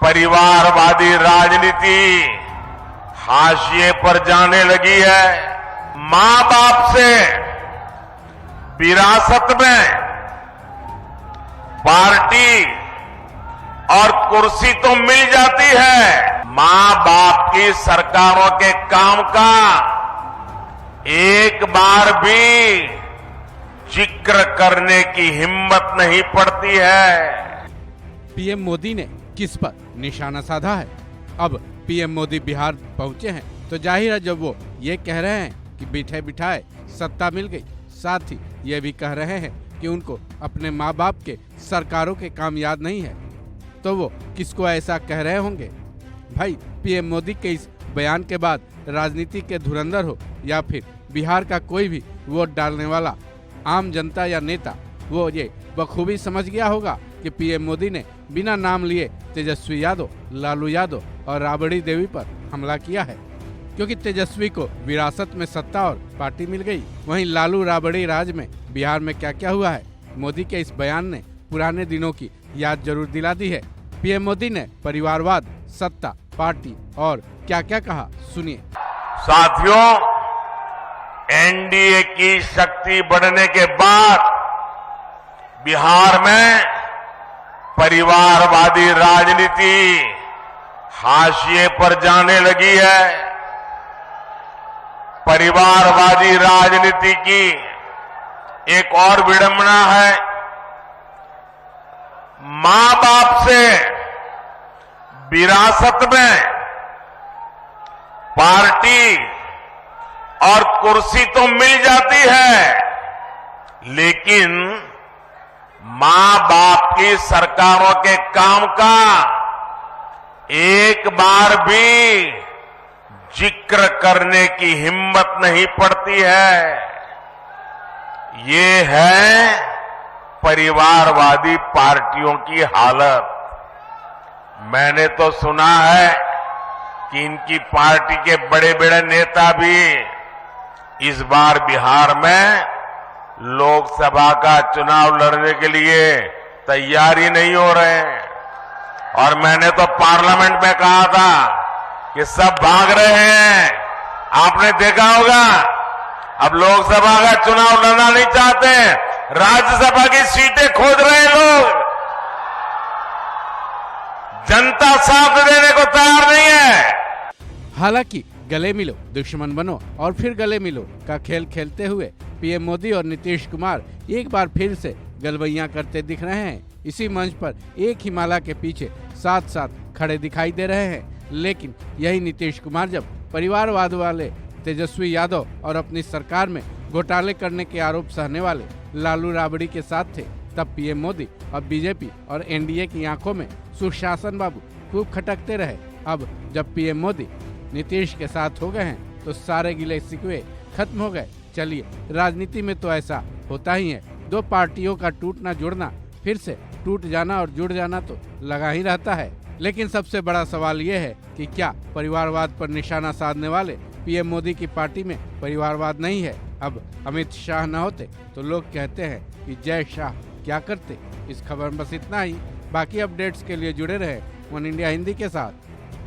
परिवारवादी राजनीति हाशिए पर जाने लगी है। मां बाप से विरासत में पार्टी और कुर्सी तो मिल जाती है, मां बाप की सरकारों के काम का एक बार भी जिक्र करने की हिम्मत नहीं पड़ती है। पीएम मोदी ने किस पर निशाना साधा है? अब पीएम मोदी बिहार पहुंचे हैं तो जाहिर है जब वो ये कह रहे हैं कि बिठाए बिठाए सत्ता मिल गई, साथ ही ये भी कह रहे हैं कि उनको अपने माँ बाप के सरकारों के काम याद नहीं है, तो वो किसको ऐसा कह रहे होंगे? भाई पीएम मोदी के इस बयान के बाद राजनीति के धुरंधर हो या फिर बिहार का कोई भी वोट डालने वाला आम जनता या नेता, वो ये बखूबी समझ गया होगा कि पीएम मोदी ने बिना नाम लिए तेजस्वी यादव, लालू यादव और राबड़ी देवी पर हमला किया है, क्योंकि तेजस्वी को विरासत में सत्ता और पार्टी मिल गई। वहीं लालू राबड़ी राज में बिहार में क्या क्या हुआ है, मोदी के इस बयान ने पुराने दिनों की याद जरूर दिला दी है। पीएम मोदी ने परिवारवाद, सत्ता, पार्टी और क्या क्या कहा, सुनिए। साथियों, एनडीए की शक्ति बढ़ने के बाद बिहार में परिवारवादी राजनीति हाशिए पर जाने लगी है। परिवारवादी राजनीति की एक और विडंबना है, मां बाप से विरासत में पार्टी और कुर्सी तो मिल जाती है, लेकिन मां बाप की सरकारों के काम का एक बार भी जिक्र करने की हिम्मत नहीं पड़ती है। ये है परिवारवादी पार्टियों की हालत। मैंने तो सुना है कि इनकी पार्टी के बड़े बड़े नेता भी इस बार बिहार में लोकसभा का चुनाव लड़ने के लिए तैयारी नहीं हो रहे हैं। और मैंने तो पार्लियामेंट में कहा था कि सब भाग रहे हैं। आपने देखा होगा, अब लोकसभा का चुनाव लड़ना नहीं चाहते, राज्यसभा की सीटें खोज रहे हैं लोग। जनता साथ देने को तैयार नहीं है। हालांकि गले मिलो दुश्मन बनो और फिर गले मिलो का खेल खेलते हुए पीएम मोदी और नीतीश कुमार एक बार फिर से गलबैयां करते दिख रहे हैं। इसी मंच पर एक ही माला के पीछे साथ साथ खड़े दिखाई दे रहे हैं। लेकिन यही नीतीश कुमार जब परिवारवाद वाले तेजस्वी यादव और अपनी सरकार में घोटाले करने के आरोप सहने वाले लालू राबड़ी के साथ थे, तब पीएम मोदी और बीजेपी और एनडीए की आंखों में सुशासन बाबू खूब खटकते रहे। अब जब पीएम मोदी नीतीश के साथ हो गए हैं तो सारे गिले शिकवे खत्म हो गए। चलिए, राजनीति में तो ऐसा होता ही है, दो पार्टियों का टूटना जुड़ना, फिर से टूट जाना और जुड़ जाना तो लगा ही रहता है। लेकिन सबसे बड़ा सवाल ये है कि क्या परिवारवाद पर निशाना साधने वाले पीएम मोदी की पार्टी में परिवारवाद नहीं है? अब अमित शाह न होते तो लोग कहते हैं कि जय शाह क्या करते। इस खबर में बस इतना ही। बाकी अपडेट्स के लिए जुड़े रहे वन इंडिया हिंदी के साथ।